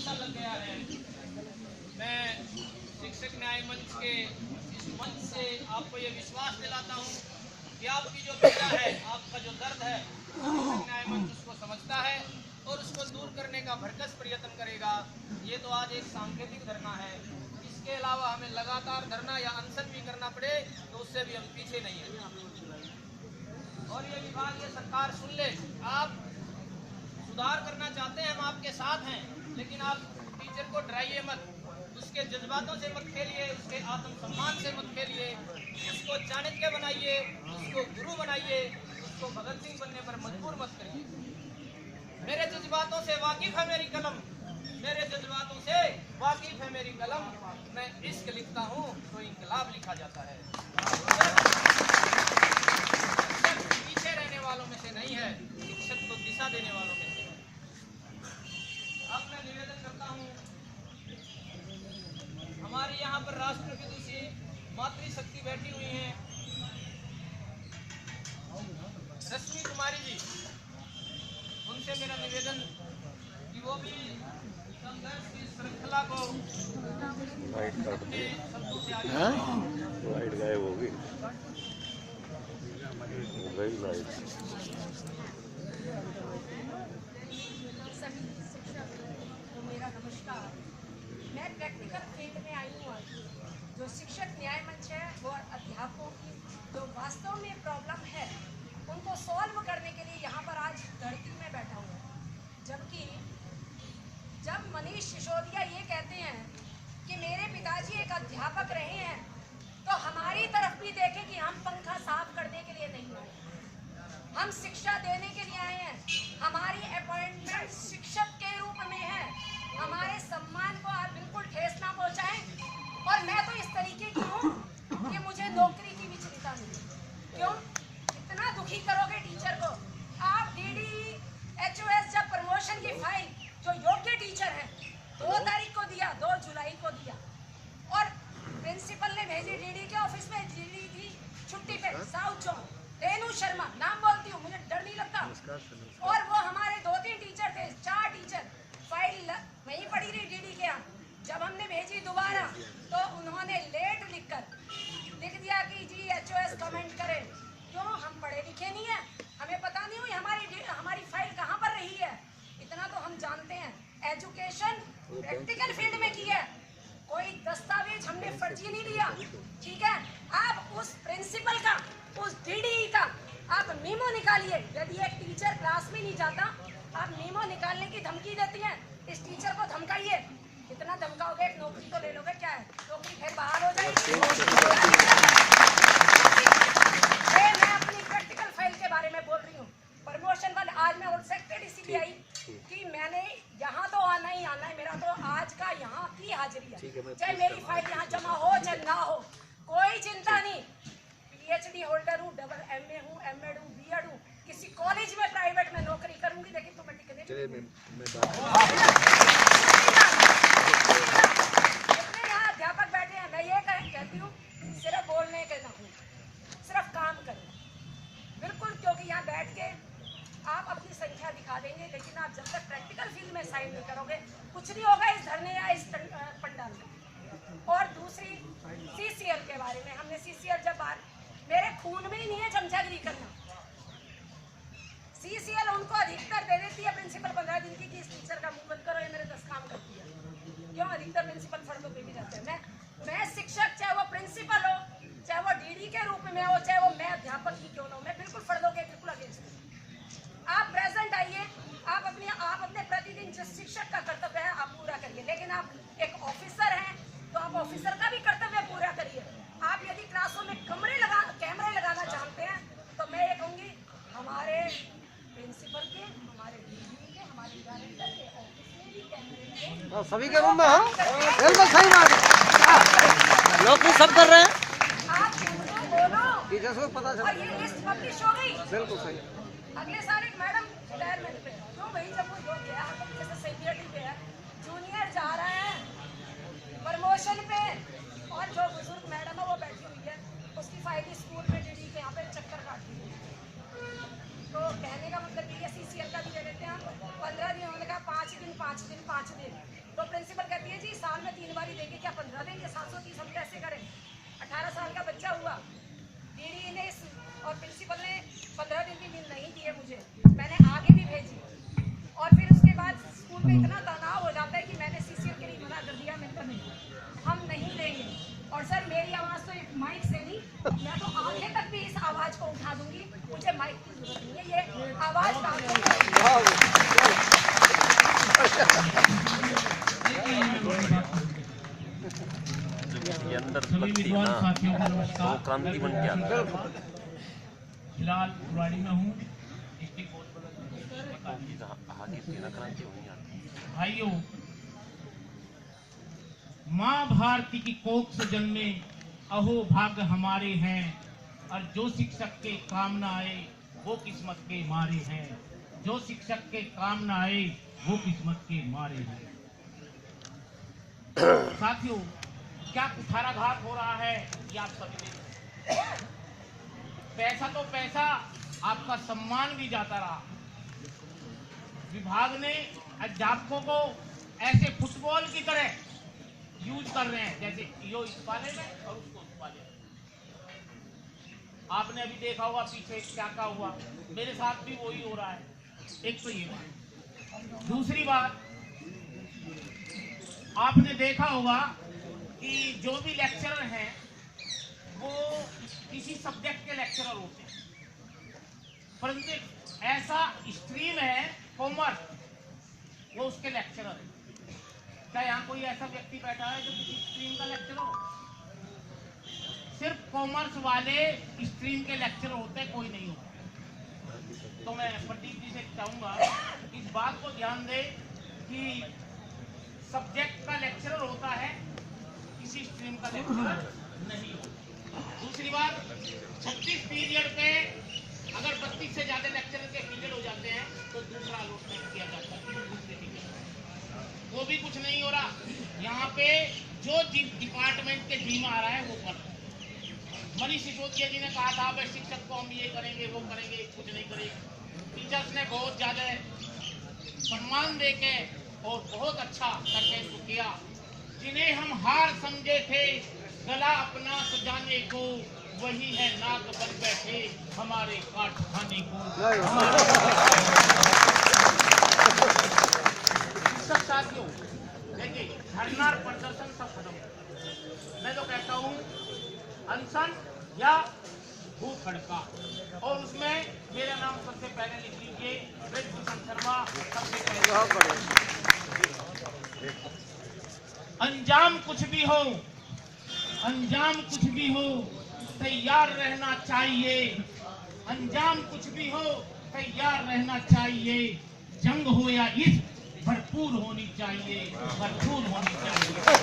सा लग गया है। मैं शिक्षक न्याय मंच के इस मंच से आपको ये विश्वास दिलाता हूँ कि आपकी जो पीड़ा है, आपका जो दर्द है, शिक्षक न्याय मंच उसको समझता है और उसको दूर करने का भरकस प्रयत्न करेगा। ये तो आज एक सांकेतिक धरना है, इसके अलावा हमें लगातार धरना या अनशन भी करना पड़े तो उससे भी हम पीछे नहीं है। और ये विभाग, ये सरकार सुन ले, आप सुधार करना चाहते हैं, हम आपके साथ हैं, लेकिन आप टीचर को डराइए मत, उसके जज्बातों से मत खेलिए, उसके आत्मसम्मान से मत खेलिए, उसको चाणक्य बनाइए, उसको गुरु बनाइए, उसको भगत सिंह बनने पर मजबूर मत करिए। मेरे जज्बातों से वाकिफ है मेरी कलम, मेरे जज्बातों से वाकिफ है मेरी कलम, मैं इश्क लिखता हूँ तो इंकलाब लिखा जाता है। पीछे रहने वालों में से नहीं है, शिक्षक को दिशा देने वालों में से। अब मैं निवेदन करता हूँ, हमारे यहाँ पर राष्ट्र विदुषी मातृशक्ति बैठी हुई हैं, रश्मि कुमारी जी, उनसे मेरा निवेदन कि वो भी संघर्ष की श्रृंखला को अपने शब्दों से आगे लाइट गायब होगी, लाइट। सभी शिक्षक को मेरा नमस्कार। मैं प्रैक्टिकल फील्ड में आई हूँ आज। जो शिक्षक न्याय मंच है वो अध्यापकों की जो वास्तव में प्रॉब्लम है उनको सॉल्व करने के लिए यहाँ पर आज धरती में बैठा हुआ है। जबकि जब मनीष सिसोदिया ये कहते हैं कि मेरे पिताजी एक अध्यापक रहे हैं, तो हमारी तरफ भी देखें कि हम पंखा साफ करने के लिए नहीं आए, हम शिक्षा देने के लिए आए हैं। हमारी अपॉइंटमेंट शिक्षक के रूप में है। हमारे सम्मान को आप बिल्कुल ठेस ना पहुंचाएं। और मैं तो इस तरीके की हूँ कि मुझे नौकरी की भी चिंता नहीं। क्यों इतना दुखी करोगे टीचर को? आप DDHOS जब प्रमोशन की फाइल जो योग्य टीचर है 2 तारीख को दिया, 2 जुलाई को दिया, और प्रिंसिपल ने भेजी DD के ऑफिस में, DD थी छुट्टी पे, साउथ जोन, रेणु शर्मा, नाम बोलती हूँ, मुझे डर नहीं लगता। और वो हमारे 2-3 टीचर थे, 4 टीचर, फाइल वहीं पड़ी रही DD के यहाँ। जब हमने भेजी दोबारा तो उन्होंने लेट लिख दिया कि जी HOS कमेंट करें। क्यों? हम पढ़े लिखे नहीं है, हमें पता नहीं हुई हमारी फाइल कहाँ पर रही है। इतना तो हम जानते हैं, एजुकेशन प्रैक्टिकल फील्ड में की है, कोई दस्तावेज हमने फर्जी नहीं लिया। ठीक है, आप उस प्रिंसिपल का, उस DD का आप मीमो निकालिए। यदि एक टीचर क्लास में नहीं जाता, आप मीमो निकालने की धमकी देती हैं, इस टीचर को धमकाइए। कितना धमकाओगे? एक नौकरी तो ले लोगे, क्या है, नौकरी फिर बाहर हो जाएगी। मैं अपनी प्रैक्टिकल फाइल के बारे में बोल रही हूँ, प्रमोशन वाले। आज मैं ऑब्जेक्टेड इसीलिए आई कि मैंने यहाँ तो आना ही आना है, मेरा तो आज का यहाँ की हाजिरी है, चाहे मेरी फाइल यहाँ जमा हो चाहे ना हो, कोई चिंता नहीं। PhD होल्डर हूँ, डबल MA हूँ, MAd हूँ, BEd हूँ, किसी कॉलेज में प्राइवेट में नौकरी करूंगी, लेकिन तुम्हें टिकने जितने यहाँ अध्यापक बैठे हैं, मैं ये कहती हूँ, सिर्फ बोलने के ना हो, सिर्फ काम करें बिल्कुल। क्योंकि यहाँ बैठ के आप अपनी संख्या दिखा देंगे, लेकिन आप जब तक प्रैक्टिकल फील्ड में साइन नहीं करोगे, कुछ नहीं होगा इस धरने या इस पंडाल में। और दूसरी CCL के बारे में, हमने CCL जब मेरे खून में ही नहीं है चमचागिरी करना। CCL उनको अधिकतर दे देती है प्रिंसिपल 15 दिन की कि इस टीचर का मुंह बंद करो, ये मेरे 10 काम करती है। क्यों? अधिकतर प्रिंसिपल फर्दों पे भी जाते हैं। मैं शिक्षक, चाहे वो प्रिंसिपल हो, चाहे वो DD के रूप में हो, चाहे वो मैं अध्यापक ही क्यों ना हो, मैं बिल्कुल फर्दों के बिल्कुल अगेंस्ट हूं। आप प्रेजेंट आइए, आप अपने प्रतिदिन जिस शिक्षक का कर्तव्य है आप पूरा करिए, लेकिन आप एक ऑफिसर हैं तो आप ऑफिसर का भी कर्तव्य पूरा करिए। आप यदि क्लासों में कैमरे लगाना चाहते हैं तो मैं ये कहूँगी, हमारे प्रिंसिपल के, हमारे DD के, हमारे डायरेक्टर के ऑफिस में भी कैमरे लगे, सभी के रूम में हो, बिल्कुल सही बात है, लोग भी सब कर रहे हैं। आप उनको बोलो, टीचर्स को पता चला। और ये लिस्ट पब्लिश हो गई, बिल्कुल सही। अगले साल एक मैडम रिटायरमेंट पे, तो वही जब वो लोग गया, जैसे सीनियरिटी पे है, जूनियर जा रहा है प्रमोशन पे, और जो बुजुर्ग मैडम है वो बैठी हुई है, उसकी फाइल स्कूल में DD के यहाँ पे चक्कर काट रही है। तो कहने का मतलब ये CCL का भी दे देते हैं हम 15 दिन, उन्होंने कहा 5 दिन, तो साल में 3 बार देंगे, क्या 15 देंगे? 730 हम कैसे करें? 18 साल का बच्चा हुआ, डीडी ने और प्रिंसिपल ने 15 दिन की मील नहीं दी है मुझे, मैंने आगे भी भेजी। और फिर उसके बाद स्कूल में इतना तनाव हो जाता है कि मैंने सीसीएल के लिए मना कर दिया, मैंने कहा नहीं, हम नहीं देंगे। और सर मेरी आवाज़ तो एक माइक से नहीं, मैं तो आगे तक भी इस आवाज़ को उठा दूंगी, मुझे माइक की जरूरत नहीं है, ये आवाज़ ये अंदर सभी लगती है विद्वान ना, साथियों को वो नमस्कार। क्रांति बन के आता है। फिलहाल बुराड़ी में हूँ, डिस्ट्रिक्ट बहुत बड़ा। आगे से ना क्रांति होनी आती। भाइयों, माँ भारती की कोख से जन्मे अहो भाग्य हमारे हैं, और जो शिक्षक के काम न आए वो किस्मत के मारे हैं। जो शिक्षक के काम न आए वो किस्मत के मारे हैं। साथियों, क्या कुठाराघात हो रहा है ये आप सभी देख। पैसा तो पैसा, आपका सम्मान भी जाता रहा। विभाग ने अध्यापकों को ऐसे फुटबॉल की तरह यूज कर रहे हैं, जैसे यो इस पाले में और उसको उस पाले में। आपने अभी देखा होगा पीछे क्या क्या हुआ, मेरे साथ भी वही हो रहा है। एक तो ये बात। दूसरी बात, आपने देखा होगा कि जो भी लेक्चरर हैं वो किसी सब्जेक्ट के लेक्चरर होते हैं, परंतु ऐसा स्ट्रीम है कॉमर्स, वो उसके लेक्चरर है। क्या यहाँ कोई ऐसा व्यक्ति बैठा है जो किसी स्ट्रीम का लेक्चरर हो? सिर्फ कॉमर्स वाले स्ट्रीम के लेक्चरर होते हैं, कोई नहीं होता। तो मैं प्रदीप जी से चाहूंगा इस बात को ध्यान दें कि सब्जेक्ट का लेक्चरर होता है, किसी स्ट्रीम का लेक्चरर नहीं होता। दूसरी बात, 36 पीरियड पे अगर 32 से ज्यादा लेक्चरर के पीरियड हो जाते हैं तो दूसरा अलॉटमेंट किया जाता है, वो भी कुछ नहीं हो रहा। यहाँ पे जो डिपार्टमेंट के जिम्मे आ रहा है वो कर रहा है। मनीष सिसोदिया जी ने कहा था भाई शिक्षक को हम ये करेंगे वो करेंगे, कुछ नहीं करेंगे। टीचर्स ने बहुत ज्यादा सम्मान देके और बहुत अच्छा करके इसको किया। जिन्हें हम हार समझे थे गला अपना सजाने को, वही है नाक बन बैठे हमारे काट खाने को। सब साथियों देखिए, धरना प्रदर्शन सब खत्म। मैं तो कहता हूँ अनशन या भूख हड़ताल, और उसमें मेरा नाम सबसे पहले लिख लीजिए, ब्रजभूषण शर्मा सबसे पहले। अंजाम कुछ भी हो, अंजाम कुछ भी हो, तैयार रहना चाहिए। अंजाम कुछ भी हो, तैयार रहना चाहिए। जंग हो या इश्क, भरपूर होनी चाहिए, भरपूर होनी चाहिए।